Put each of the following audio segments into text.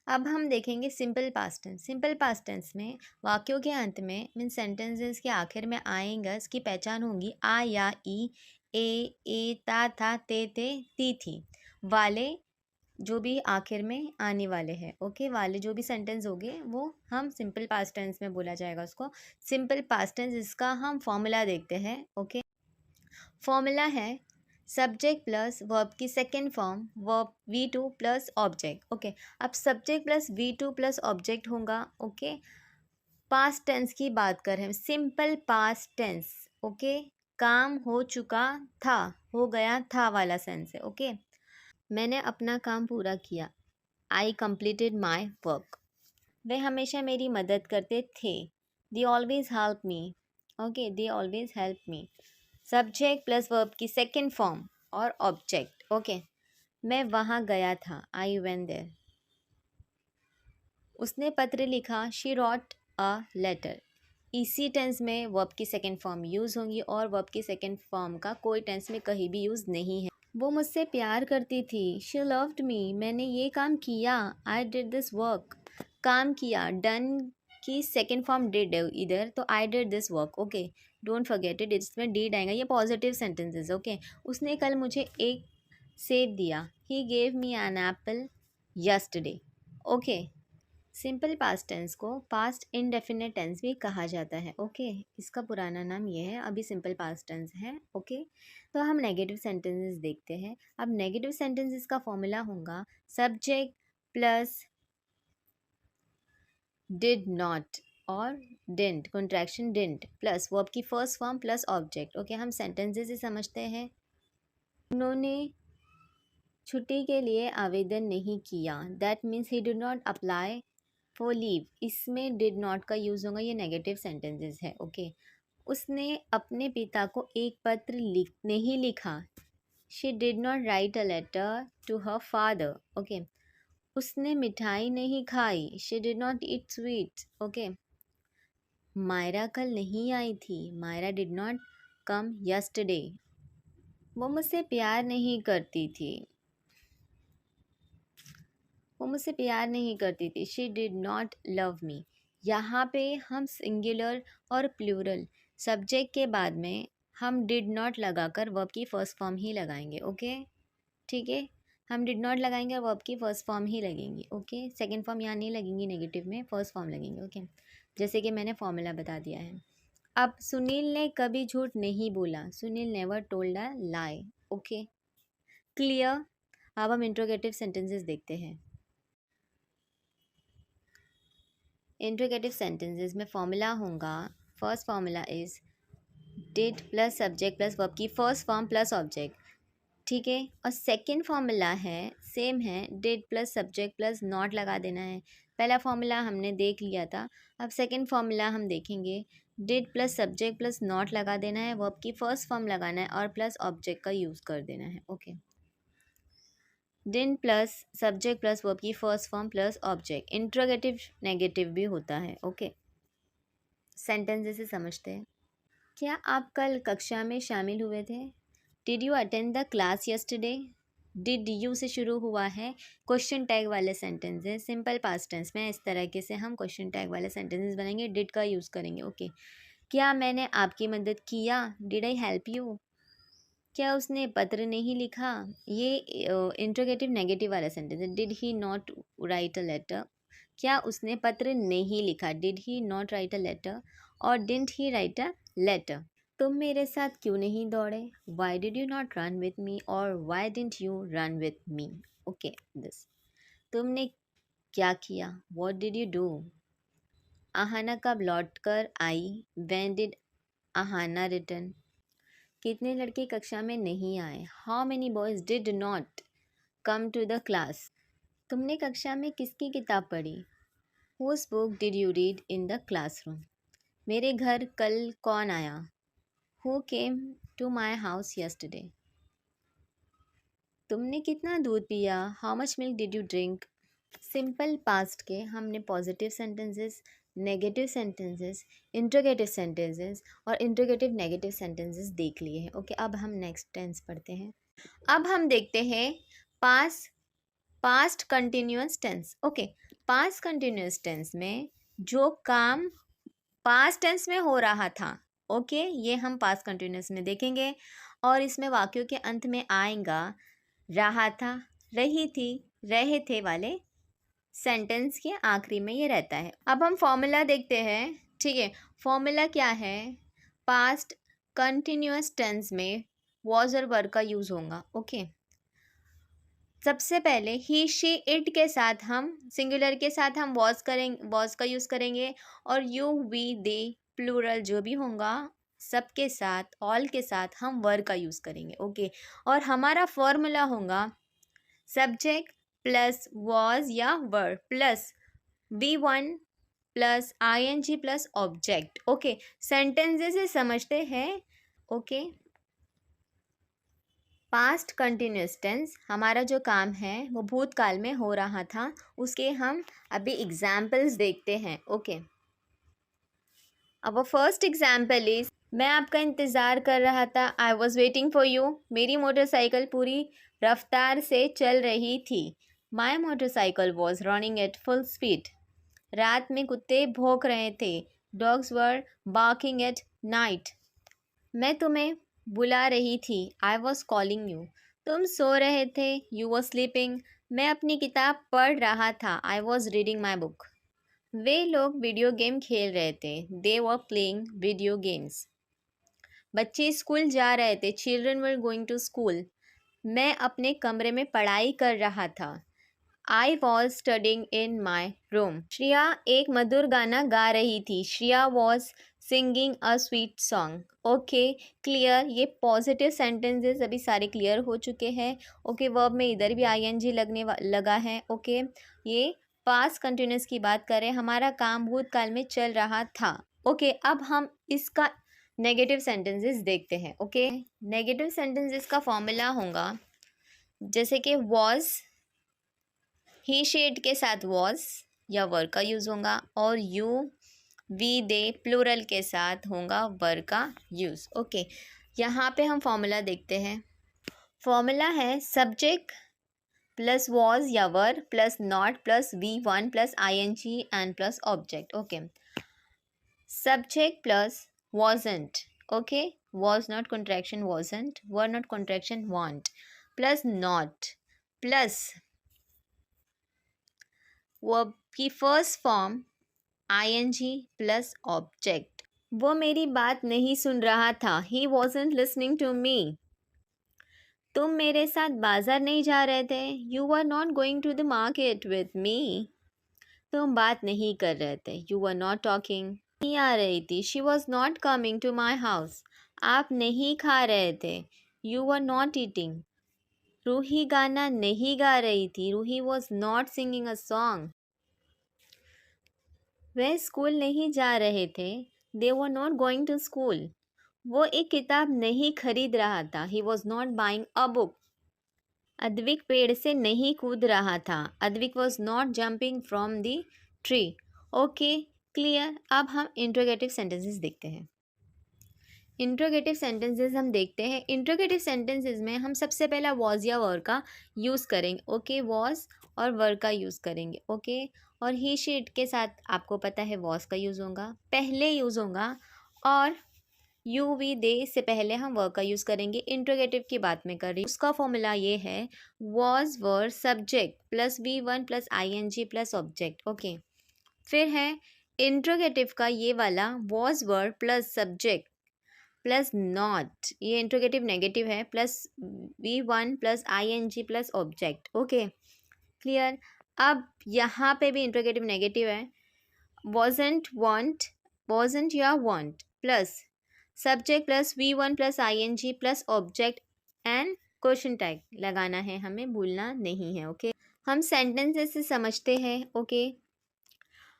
अब हम देखेंगे simple past tense. Simple past tense में वाक्यों के अंत में मीन सेंटेंसेस के आखिर में आएंगे इसकी पहचान होगी आ या ई, ए ता था, ते ती थी वाले जो भी आखिर में आने वाले हैं। ओके, वाले जो भी सेंटेंस होंगे वो हम सिंपल पास्ट टेंस में बोला जाएगा उसको। सिंपल पास्ट टेंस इसका हम फॉर्मूला देखते हैं। ओके, फॉर्मूला है सब्जेक्ट प्लस वर्ब की second form verb V2 plus object. Okay, अब subject plus V2 plus object होगा। ओके, पास्ट टेंस की बात करें, सिंपल पास्ट टेंस। ओके, काम हो चुका था, हो गया था वाला सेंस है। ओके, मैंने अपना काम पूरा किया, आई कंप्लीटेड माई वर्क। वे हमेशा मेरी मदद करते थे, they always help me. Okay, they always help me. Subject plus verb की सेकेंड फॉर्म और ऑब्जेक्ट। ओके, मैं वहाँ गया था, आई वेंट देयर। उसने पत्र लिखा, शी रॉट अ लेटर। इसी टेंस में वर्ब की सेकेंड फॉर्म यूज़ होंगी और वर्ब की सेकेंड फॉर्म का कोई टेंस में कहीं भी यूज़ नहीं है। वो मुझसे प्यार करती थी, शी लव्ड मी। मैंने ये काम किया, आई डिड दिस वर्क। काम किया, डन की सेकेंड फॉर्म डिड इधर, तो I did this work. Okay, don't forget it, इसमें डिड आएगा। ये पॉजिटिव सेंटेंसेस। ओके, उसने कल मुझे एक सेब दिया, he gave me an apple yesterday. Okay, simple past tense को पास्ट इंडेफिनिट टेंस भी कहा जाता है। ओके, इसका पुराना नाम ये है, अभी सिंपल पास्ट टेंस है। ओके, तो हम नेगेटिव सेंटेंसेस देखते हैं। अब नेगेटिव सेंटेंसेस का फॉर्मूला होगा सब्जेक्ट प्लस डिड नॉट और didn't, contraction didn't plus verb की first form plus object. Okay, हम सेंटेंसेस से समझते हैं। उन्होंने छुट्टी के लिए आवेदन नहीं किया, that means he did not apply for leave. इसमें डिड नॉट का यूज़ होगा, ये नेगेटिव सेंटेंसेस है। ओके, उसने अपने पिता को एक पत्र नहीं लिखा, she did not write a letter to her father. Okay, उसने मिठाई नहीं खाई, she did not eat sweet. Okay, Myra कल नहीं आई थी, Myra did not come yesterday. वो मुझसे प्यार नहीं करती थी, वो मुझसे प्यार नहीं करती थी, she did not love me. यहाँ पे हम सिंगुलर और प्लूरल सब्जेक्ट के बाद में हम डिड नॉट लगाकर वर्ब की फर्स्ट फॉर्म ही लगाएंगे। ओके, ठीक है, हम डिड नॉट लगाएंगे और वर्ब की फर्स्ट फॉर्म ही लगेंगी। ओके, सेकंड फॉर्म यहाँ नहीं लगेंगी, नेगेटिव में फर्स्ट फॉर्म लगेंगे। ओके, जैसे कि मैंने फॉर्मूला बता दिया है। अब सुनील ने कभी झूठ नहीं बोला, सुनील नेवर टोल्ड अ लाई। Okay, clear. अब हम इंट्रोगेटिव सेंटेंसेस देखते हैं। इंट्रोगेटिव सेंटेंसेस में फॉर्मूला होगा, first formula is did plus subject plus verb की फर्स्ट फॉर्म प्लस ऑब्जेक्ट। ठीक है, और सेकंड फॉर्मूला है सेम है, did plus subject plus not लगा देना है। पहला फॉर्मूला हमने देख लिया था, अब सेकंड फॉर्मूला हम देखेंगे। Did plus subject plus not लगा देना है, वर्ब की फर्स्ट फॉर्म लगाना है और प्लस ऑब्जेक्ट का यूज़ कर देना है। Okay, did plus subject plus verb की first form plus object. Interrogative negative भी होता है। ओके, सेंटेंस से समझते हैं। क्या आप कल कक्षा में शामिल हुए थे, did you attend the class yesterday. Did you से शुरू हुआ है, क्वेश्चन टैग वाले सेंटेंसेस सिंपल पास्ट टेंस में इस तरीके से हम क्वेश्चन टैग वाले सेंटेंसेस बनाएंगे, डिड का यूज़ करेंगे। ओके, क्या मैंने आपकी मदद किया, डिड आई हेल्प यू। क्या उसने पत्र नहीं लिखा, ये इंट्रोगेटिव नेगेटिव वाला सेंटेंस है, did he not write a letter. क्या उसने पत्र नहीं लिखा, did he not write a letter, और didn't he write a letter. तुम मेरे साथ क्यों नहीं दौड़े, why did you not run with me, और why didn't you run with me. Okay, this. तुमने क्या किया, what did you do. Aahana कब लौट कर आई, व्हेन डिड आहाना रिटर्न। कितने लड़के कक्षा में नहीं आए, how many boys did not come to the class. तुमने कक्षा में किसकी किताब पढ़ी, whose book did you read in the classroom. मेरे घर कल कौन आया, who came to my house yesterday. तुमने कितना दूध पिया, how much milk did you drink. Simple past के हमने positive sentences, negative sentences, interrogative sentences और इंट्रोगेटिव नेगेटिव सेंटेंसेस देख लिए हैं। ओके, अब हम नेक्स्ट टेंस पढ़ते हैं। अब हम देखते हैं pass past continuous tense. Okay, past continuous tense में जो काम पास्ट टेंस में हो रहा था, ओके, ये हम पास्ट कंटिन्यूअस में देखेंगे। और इसमें वाक्यों के अंत में आएगा रहा था, रही थी, रहे थे वाले सेंटेंस के आखिरी में ये रहता है। अब हम फॉर्मूला देखते हैं, ठीक है। फॉर्मूला क्या है? पास्ट कंटिन्यूअस टेंस में वॉज और वर का यूज़ होगा। ओके, सबसे पहले ही शी इट के साथ हम सिंगुलर के साथ हम वॉज का यूज़ करेंगे, और यू वी दे प्लूरल जो भी होगा सबके साथ, ऑल के साथ हम वर का यूज़ करेंगे। ओके, और हमारा फॉर्मूला होगा सब्जेक्ट प्लस वॉज या were plus V1 plus ING plus object. Okay, sentences से समझते हैं। ओके, पास्ट कंटिन्यूअस टेंस हमारा जो काम है वो भूतकाल में हो रहा था, उसके हम अभी एग्जाम्पल्स देखते हैं। ओके, अब फर्स्ट एग्जाम्पल इज, मैं आपका इंतज़ार कर रहा था, I was waiting for you. मेरी मोटरसाइकिल पूरी रफ्तार से चल रही थी, my motorcycle was running at full speed. रात में कुत्ते भौंक रहे थे, dogs were barking at night. मैं तुम्हें बुला रही थी, आई वॉज कॉलिंग यू। तुम सो रहे थे, यू वॉज स्लीपिंग। मैं अपनी किताब पढ़ रहा था, I was reading my book. वे लोग वीडियो गेम खेल रहे थे, they were playing video games. बच्चे स्कूल जा रहे थे, children were going to school. मैं अपने कमरे में पढ़ाई कर रहा था, I was studying in my room. Shreya एक मधुर गाना गा रही थी, Shreya was singing a sweet song. Okay, clear. ये पॉजिटिव सेंटेंसेस अभी सारे क्लियर हो चुके हैं। ओके, वर्ब में इधर भी ING लगा है। ओके, ये पास्ट कंटिन्यूअस की बात करें, हमारा काम भूतकाल में चल रहा था। ओके, अब हम इसका नेगेटिव सेंटेंसेस देखते हैं। ओके, नेगेटिव सेंटेंसेस का फॉर्मूला होगा जैसे कि वॉज, ही शेड के साथ वॉज या वर का यूज़ होगा, और यू वी दे प्लूरल के साथ होगा वर का यूज़। ओके, यहाँ पे हम फॉर्मूला देखते हैं। फॉर्मूला है सब्जेक्ट प्लस वॉज या were plus not plus V1 plus ING and plus object. Okay, subject plus wasn't, okay, was not contraction wasn't, were not contraction want, plus not plus verb की first form ING plus object. वो मेरी बात नहीं सुन रहा था, he wasn't listening to me. तुम मेरे साथ बाजार नहीं जा रहे थे, you are not going to the market with me. तुम बात नहीं कर रहे थे, यू आर नॉट टॉकिंग। नहीं आ रही थी, she was not coming to my house. आप नहीं खा रहे थे, you are not eating. Roohi गाना नहीं गा रही थी, Roohi was not singing a song. वह स्कूल नहीं जा रहे थे, they were not going to school. वो एक किताब नहीं खरीद रहा था, he was not buying a book. Advik पेड़ से नहीं कूद रहा था, Advik was not jumping from the tree. Okay, clear. अब हम इंट्रोगेटिव सेंटेंसेस देखते हैं। इंट्रोगेटिव सेंटेंसेस हम देखते हैं। इंट्रोगेटिव सेंटेंसेस में हम सबसे पहला वॉज या वर का यूज़ करेंगे। ओके, वॉज और वर का यूज़ करेंगे। ओके, और ही शीट के साथ आपको पता है वॉज का यूज़ होगा, पहले यूज़ होगा, और यू वी दे से पहले हम वर्क का यूज़ करेंगे। इंट्रोगेटिव की बात में कर रही हूँ, उसका फॉर्मूला ये है was were subject plus V1 plus ING plus object. Okay, फिर है इंट्रोगेटिव का ये वाला was were plus subject plus not, ये इंट्रोगेटिव नेगेटिव है, plus V1 plus ING plus object. Okay, clear. अब यहाँ पे भी इंट्रोगेटिव नेगेटिव है, वॉजंट वॉन्ट, वॉजंट या want plus subject plus V1 plus ING plus object and question tag लगाना है, हमें भूलना नहीं है। ओके, हम सेंटेंसेस से समझते हैं। ओके,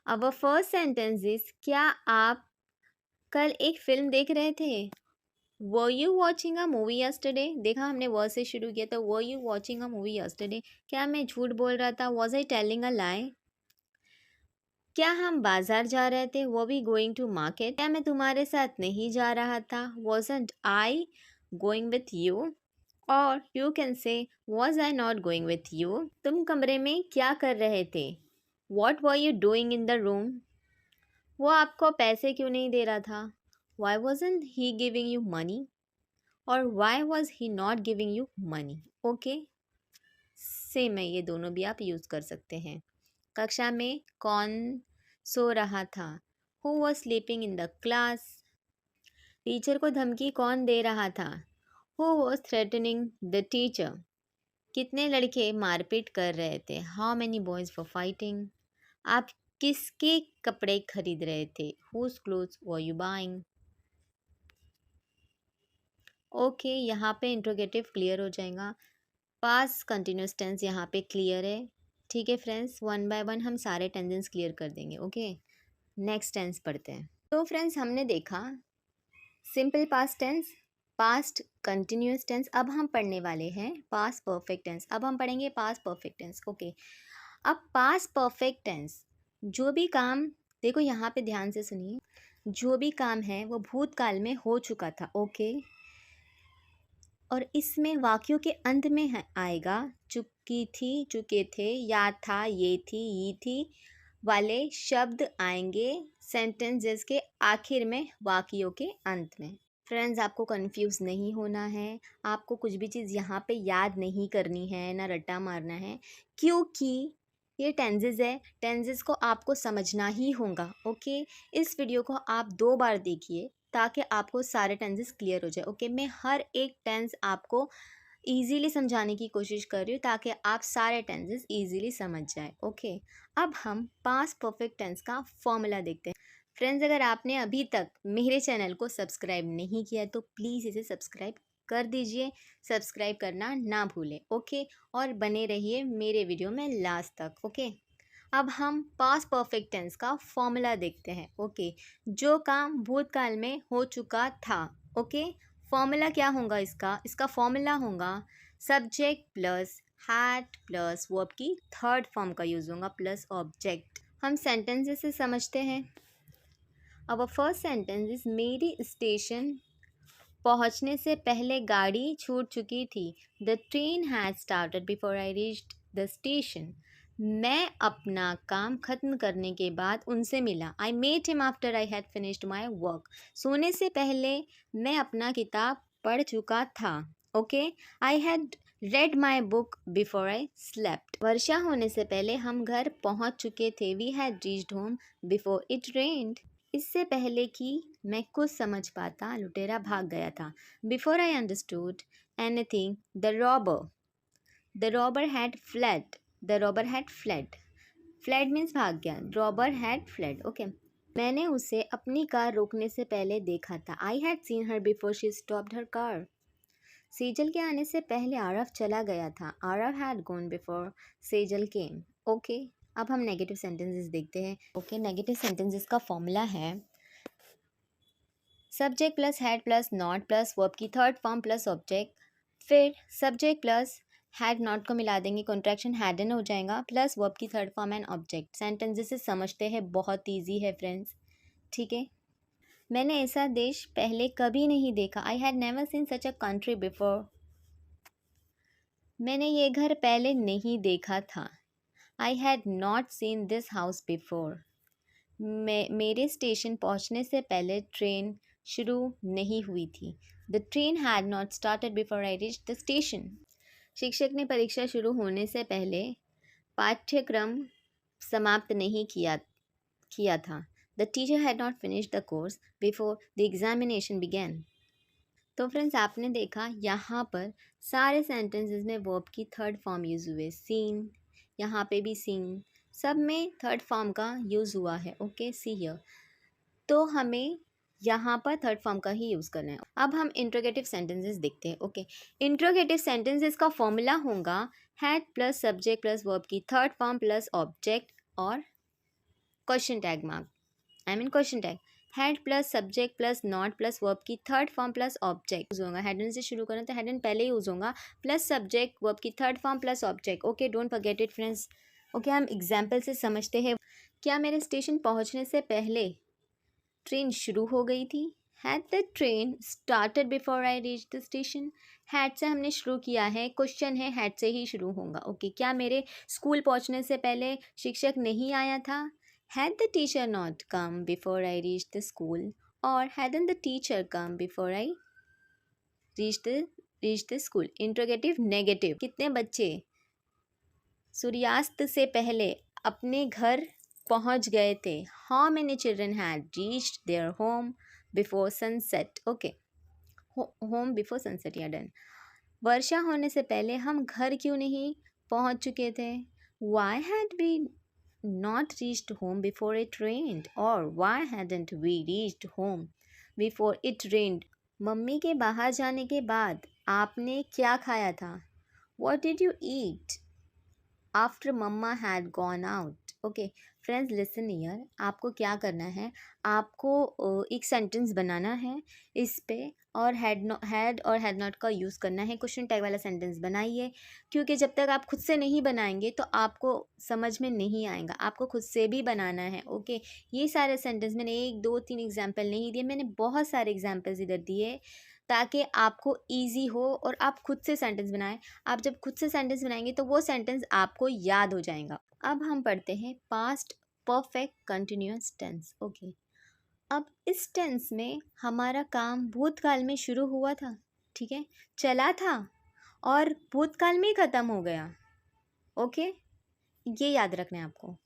अब फर्स्ट सेंटेंस इज, क्या आप कल एक फिल्म देख रहे थे? Were you watching a movie yesterday? देखा, हमने वर से शुरू किया था, were you watching a movie yesterday. क्या मैं झूठ बोल रहा था? वॉज आई टेलिंग अ लाई? क्या हम बाजार जा रहे थे? वो भी गोइंग टू मार्केट। क्या मैं तुम्हारे साथ नहीं जा रहा था? Wasn't I going with you? और you can say was I not going with you, तुम कमरे में क्या कर रहे थे। What were you doing in the room, वो आपको पैसे क्यों नहीं दे रहा था। Why wasn't he giving you money, और why was he not giving you money. Okay, same है, ये दोनों भी आप यूज़ कर सकते हैं। कक्षा में कौन सो रहा था, who was sleeping in the class. Teacher को धमकी कौन दे रहा था, who was threatening the teacher. कितने लड़के मारपीट कर रहे थे, how many boys for fighting. आप किसके कपड़े खरीद रहे थे, whose clothes were you buying. Okay, यहाँ पे इंट्रोगेटिव क्लियर हो जाएगा। पास कंटिन्यूस टेंस यहाँ पे क्लियर है। ठीक है फ्रेंड्स, वन बाय वन हम सारे टेंसेस क्लियर कर देंगे। ओके, नेक्स्ट टेंस पढ़ते हैं। तो फ्रेंड्स, हमने देखा simple past tense, past continuous tense. अब हम पढ़ने वाले हैं पास्ट परफेक्ट टेंस। अब हम पढ़ेंगे पास्ट परफेक्ट टेंस। ओके, अब पास्ट परफेक्ट टेंस, जो भी काम, देखो यहाँ पे ध्यान से सुनिए, जो भी काम है वो भूतकाल में हो चुका था। ओके, और इसमें वाक्यों के अंत में आएगा चुकी थी, चुके थे, याद था, ये थी, ये थी वाले शब्द आएंगे सेंटेंसेस के आखिर में, वाक्यों के अंत में। फ्रेंड्स, आपको कंफ्यूज नहीं होना है, आपको कुछ भी चीज़ यहाँ पे याद नहीं करनी है, ना रट्टा मारना है, क्योंकि ये टेंसेस है, टेंसेस को आपको समझना ही होगा। ओके, इस वीडियो को आप 2 बार देखिए ताकि आपको सारे टेंसेस क्लियर हो जाए। ओके, मैं हर एक टेंस आपको ईजीली समझाने की कोशिश कर रही हूँ ताकि आप सारे टेंसेस ईजीली समझ जाए। ओके, अब हम पास्ट परफेक्ट टेंस का फॉर्मूला देखते हैं। फ्रेंड्स, अगर आपने अभी तक मेरे चैनल को सब्सक्राइब नहीं किया तो प्लीज़ इसे सब्सक्राइब कर दीजिए, सब्सक्राइब करना ना भूलें। ओके, और बने रहिए मेरे वीडियो में लास्ट तक। ओके, अब हम पास्ट परफेक्ट टेंस का फॉर्मूला देखते हैं। ओके, जो काम भूतकाल में हो चुका था। ओके, फॉर्मूला क्या होगा इसका, इसका फॉर्मूला होगा subject plus had plus verb की थर्ड फॉर्म का यूज़ होगा प्लस ऑब्जेक्ट। हम सेंटेंसेस से समझते हैं। अब फर्स्ट सेंटेंस इज, मेरी स्टेशन पहुंचने से पहले गाड़ी छूट चुकी थी। The train had started before I reached the station. मैं अपना काम ख़त्म करने के बाद उनसे मिला। I met him after I had finished my work. सोने से पहले मैं अपना किताब पढ़ चुका था। Okay, I had read my book before I slept. वर्षा होने से पहले हम घर पहुंच चुके थे। We had reached home before it rained. इससे पहले कि मैं कुछ समझ पाता, लुटेरा भाग गया था। Before I understood anything the robber had fled. The robber had fled. Fled means भाग गया, रॉबर हैड फ्लेड। ओके, मैंने उसे अपनी कार रोकने से पहले देखा था। I had seen her before she stopped her car. Sejal के आने से पहले आरव चला गया था। Aarav had gone before Sejal came. Okay, अब हम नेगेटिव सेंटेंसेस देखते हैं। ओके, नेगेटिव सेंटेंसेस का फॉर्मूला है subject plus had plus not plus verb की थर्ड फॉर्म प्लस ऑब्जेक्ट, फिर सब्जेक्ट प्लस हैड नॉट को मिला देंगे, कॉन्ट्रैक्शन हैडन हो जाएगा, प्लस वर्ब की third form and object. Sentences से समझते हैं, बहुत ईजी है फ्रेंड्स। ठीक है, मैंने ऐसा देश पहले कभी नहीं देखा। I had never seen such a country before. मैंने ये घर पहले नहीं देखा था। I had not seen this house before. मेरे स्टेशन पहुंचने से पहले ट्रेन शुरू नहीं हुई थी। The train had not started before I reach the station. शिक्षक ने परीक्षा शुरू होने से पहले पाठ्यक्रम समाप्त नहीं किया था। The teacher had not finish the course before the examination began. तो फ्रेंड्स, आपने देखा यहाँ पर सारे सेंटेंसेस में वर्ब की थर्ड फॉर्म यूज़ हुए। सीन, यहाँ पे भी सीन, सब में थर्ड फॉर्म का यूज़ हुआ है। Okay, see here. तो हमें यहाँ पर थर्ड फॉर्म का ही यूज़ करना है। अब हम इंट्रोगेटिव सेंटेंसेस देखते हैं। ओके, इंट्रोगेटिव सेंटेंसेस का फॉर्मूला होगा had plus subject plus verb की थर्ड फॉर्म प्लस ऑब्जेक्ट और question tag mark, I mean question tag. Had plus subject plus not plus verb की third form plus object use होगा। Hadn't से शुरू करें तो हेडन पहले यूज होगा, प्लस सब्जेक्ट वर्ब की third form plus object. Okay, don't forget it friends. Okay, हम एग्जाम्पल से समझते हैं। क्या मेरे स्टेशन पहुंचने से पहले ट्रेन शुरू हो गई थी? Had the train started before I reach the station. Had से हमने शुरू किया है, क्वेश्चन है हैड से ही शुरू होगा। ओके, क्या मेरे स्कूल पहुंचने से पहले शिक्षक नहीं आया था? Had the teacher not come before I reach the school, और hadn't the teacher come before I reach the school. Interrogative negative, कितने बच्चे सूर्यास्त से पहले अपने घर पहुंच गए थे? How many children had reached their home before sunset. Okay, home before sunset, या डन। वर्षा होने से पहले हम घर क्यों नहीं पहुंच चुके थे? Why had we not reached home before it rained, और why hadn't we reached home before it rained. मम्मी के बाहर जाने के बाद आपने क्या खाया था? What did you eat after mama had gone out. Okay friends, listen here, आपको क्या करना है, आपको एक सेंटेंस बनाना है इस पे, और हैड और हैड नॉट का यूज़ करना है। क्वेश्चन टैग वाला सेंटेंस बनाइए, क्योंकि जब तक आप खुद से नहीं बनाएंगे तो आपको समझ में नहीं आएगा, आपको खुद से भी बनाना है। ओके, ये सारे सेंटेंस मैंने 1 2 3 एग्जाम्पल नहीं दिए, मैंने बहुत सारे एग्जाम्पल्स इधर दिए ताकि आपको ईजी हो और आप खुद से सेंटेंस बनाएं। आप जब खुद से सेंटेंस बनाएंगे तो वो सेंटेंस आपको याद हो जाएगा। अब हम पढ़ते हैं past perfect continuous tense. Okay, अब इस टेंस में हमारा काम भूतकाल में शुरू हुआ था, ठीक है, चला था और भूतकाल में ही ख़त्म हो गया। ओके, ये याद रखना है आपको।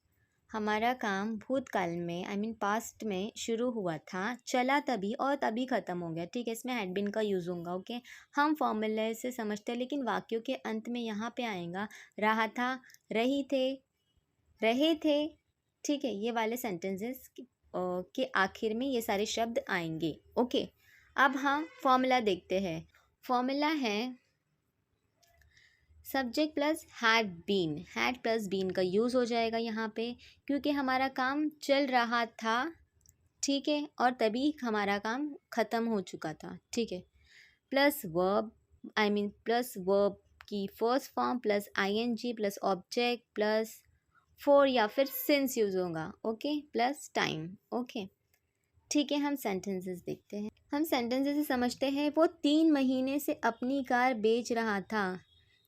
हमारा काम भूतकाल में पास्ट में शुरू हुआ था, चला तभी और तभी ख़त्म हो गया। ठीक है, इसमें हैड बीन का यूज़ होगा। ओके, हम फॉर्मूले से समझते हैं, लेकिन वाक्यों के अंत में यहाँ पे आएगा रहा था, रही थे, रहे थे। ठीक है, ये वाले सेंटेंसेस के आखिर में ये सारे शब्द आएंगे। ओके, अब हम फॉर्मूला देखते हैं। फॉर्मूला है subject plus had plus been का यूज़ हो जाएगा यहाँ पे, क्योंकि हमारा काम चल रहा था, ठीक है, और तभी हमारा काम ख़त्म हो चुका था। ठीक है, प्लस वर्ब प्लस वर्ब की first form plus ING plus object plus for या फिर सिंस यूज़ होगा। Okay, plus time. ओके, ठीक है, हम सेंटेंसेस देखते हैं। हम सेंटेंसेस से समझते हैं। वो 3 महीने से अपनी कार बेच रहा था।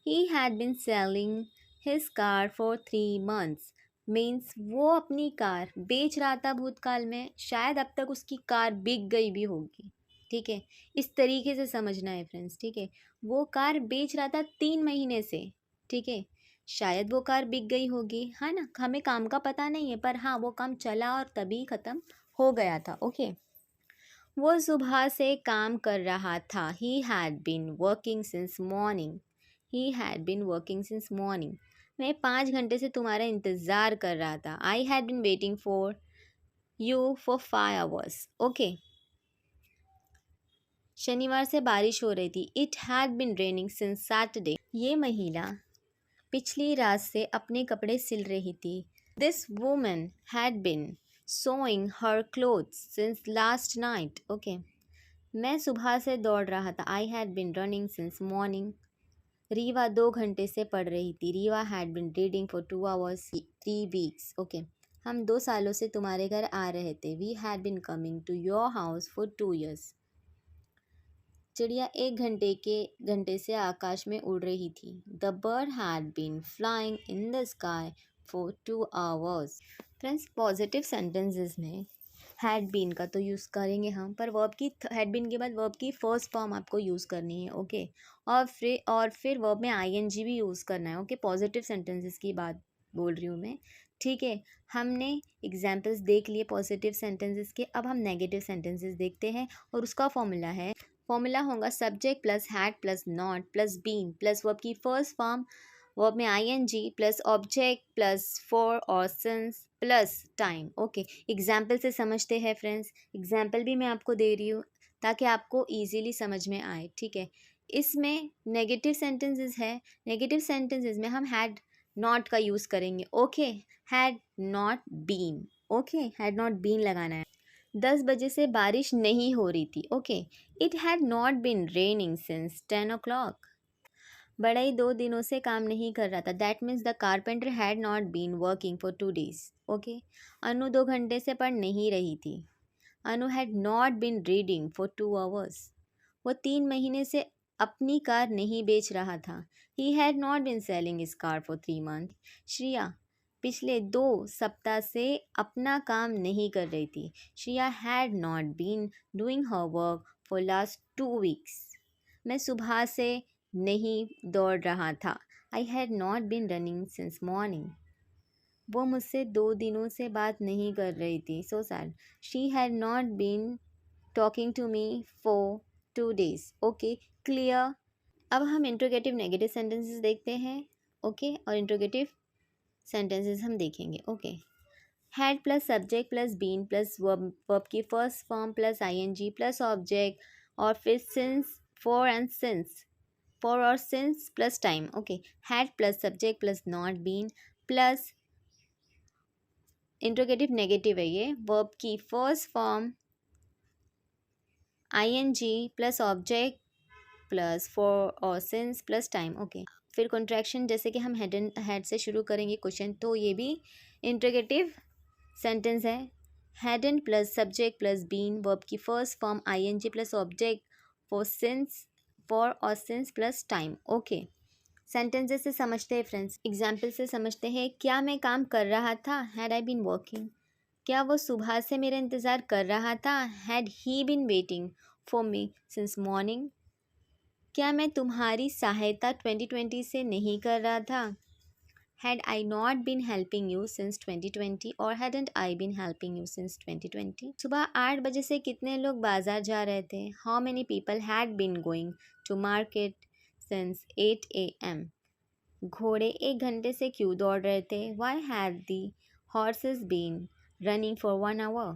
He had been selling his car for 3 months. Means वो अपनी कार बेच रहा था भूतकाल में, शायद अब तक उसकी कार बिक गई भी होगी। ठीक है, इस तरीके से समझना है फ्रेंड्स। ठीक है, वो कार बेच रहा था 3 महीने से। ठीक है, शायद वो कार बिक गई होगी, है ना, हमें काम का पता नहीं है, पर हाँ वो काम चला और तभी ख़त्म हो गया था। ओके, वो सुबह से काम कर रहा था। He had been working since morning. He had been working since morning. मैं 5 घंटे से तुम्हारा इंतज़ार कर रहा था। I had been waiting for you for 5 hours. Okay, शनिवार से बारिश हो रही थी। It had been raining since Saturday. ये महिला पिछली रात से अपने कपड़े सिल रही थी। This woman had been sewing her clothes since last night. Okay, मैं सुबह से दौड़ रहा था। I had been running since morning. Rewa 2 घंटे से पढ़ रही थी। Riva had been reading for 2 hours 3 weeks. Okay, हम 2 सालों से तुम्हारे घर आ रहे थे। We had been coming to your house for 2 years. चिड़िया 1 घंटे से आकाश में उड़ रही थी। The bird had been flying in the sky for 2 hours. Friends, positive sentences में हैड बीन का तो यूज़ करेंगे हम, पर वर्ब की हैड बीन के बाद वर्ब की फर्स्ट फॉर्म आपको यूज़ करनी है। ओके, और फिर वर्ब में आईएनजी भी यूज़ करना है। ओके, पॉजिटिव सेंटेंसेस की बात बोल रही हूँ मैं। ठीक है, हमने एग्जाम्पल्स देख लिए पॉजिटिव सेंटेंसेस के। अब हम नेगेटिव सेंटेंसेस देखते हैं, और उसका फॉर्मूला होगा subject plus had plus not plus been plus verb की फर्स्ट फॉर्म, वर्ब में I N G plus object plus for और since plus time. Okay, example से समझते हैं फ्रेंड्स। एग्जाम्पल भी मैं आपको दे रही हूँ ताकि आपको इजीली समझ में आए। ठीक है, इसमें नेगेटिव सेंटेंसेस है। नेगेटिव सेंटेंसेस में हम हैड नॉट का यूज़ करेंगे। Okay, had not been. Okay, had not been लगाना है। 10 बजे से बारिश नहीं हो रही थी। Okay, it had not been raining since 10 o'clock. बढ़ई 2 दिनों से काम नहीं कर रहा था। That means the carpenter had not been working for 2 days. Okay, Anu 2 घंटे से पढ़ नहीं रही थी। Anu had not been reading for 2 hours. वो 3 महीने से अपनी कार नहीं बेच रहा था. He had not been selling his car for 3 months. Shriya पिछले 2 सप्ताह से अपना काम नहीं कर रही थी. Shriya had not been doing her work for last 2 weeks. मैं सुबह से नहीं दौड़ रहा था. I had not been running since morning. वो मुझसे 2 दिनों से बात नहीं कर रही थी. So sad. She had not been talking to me for 2 days. Okay, clear. अब हम इंट्रोगेटिव नेगेटिव सेंटेंसेस देखते हैं. ओके, और इंट्रोगेटिव सेंटेंसेस हम देखेंगे. Okay, had plus subject plus been plus verb की first form plus ING plus object और फिर since, for and since, for और since plus time. Okay, had plus subject plus not been plus interrogative negative है ये, verb की first form I N G plus object plus for और since plus time. Okay, फिर contraction जैसे कि हम head से शुरू करेंगे क्वेश्चन, तो ये भी इंट्रोगेटिव सेंटेंस है. Hadn't plus subject plus been verb की first form I N G plus object for since, for और since plus time. Okay, sentences से समझते हैं फ्रेंड्स. एग्जाम्पल से समझते हैं. क्या मैं काम कर रहा था? Had I been working. क्या वो सुबह से मेरा इंतज़ार कर रहा था? Had he been waiting for me since morning. क्या मैं तुम्हारी सहायता 2020 से नहीं कर रहा था? Had I not been helping you since 2020 और hadn't I been helping you since 2020. सुबह 8 बजे से कितने लोग बाजार जा रहे थे? How many people had been going to market since 8 AM. घोड़े 1 घंटे से क्यों दौड़ रहे थे? Why had the horses been running for 1 hour.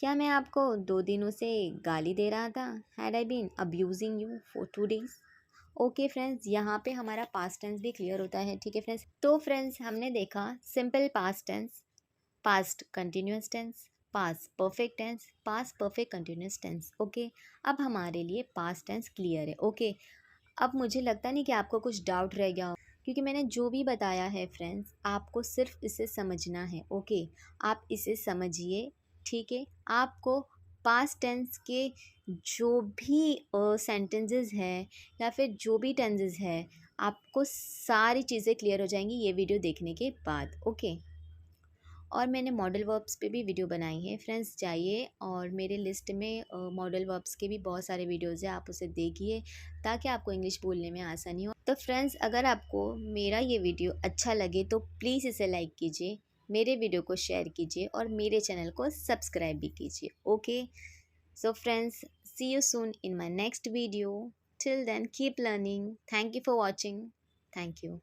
क्या मैं आपको 2 दिनों से गाली दे रहा था? Had I been abusing you for 2 days. Okay friends, यहाँ पे हमारा पास्ट टेंस भी क्लियर होता है. ठीक है फ्रेंड्स, तो फ्रेंड्स हमने देखा simple past tense, past continuous tense, past perfect tense, past perfect continuous tense. Okay, अब हमारे लिए पास्ट टेंस क्लियर है. ओके, अब मुझे लगता नहीं कि आपको कुछ डाउट रह गया हो, क्योंकि मैंने जो भी बताया है फ्रेंड्स, आपको सिर्फ इसे समझना है. ओके, आप इसे समझिए. ठीक है, आपको पास्ट टेंस के जो भी सेंटेंसेस है या फिर जो भी टेंसेस है, आपको सारी चीज़ें क्लियर हो जाएंगी ये वीडियो देखने के बाद. ओके, और मैंने मॉडल वर्ब्स पे भी वीडियो बनाई है फ्रेंड्स. जाइए और मेरे लिस्ट में मॉडल वर्ब्स के भी बहुत सारे वीडियोज़ हैं, आप उसे देखिए ताकि आपको इंग्लिश बोलने में आसानी हो. तो फ्रेंड्स, अगर आपको मेरा ये वीडियो अच्छा लगे तो प्लीज़ इसे लाइक कीजिए, मेरे वीडियो को शेयर कीजिए और मेरे चैनल को सब्सक्राइब भी कीजिए. Okay, so friends, see you soon in my next video. Till then keep learning. Thank you for watching. Thank you.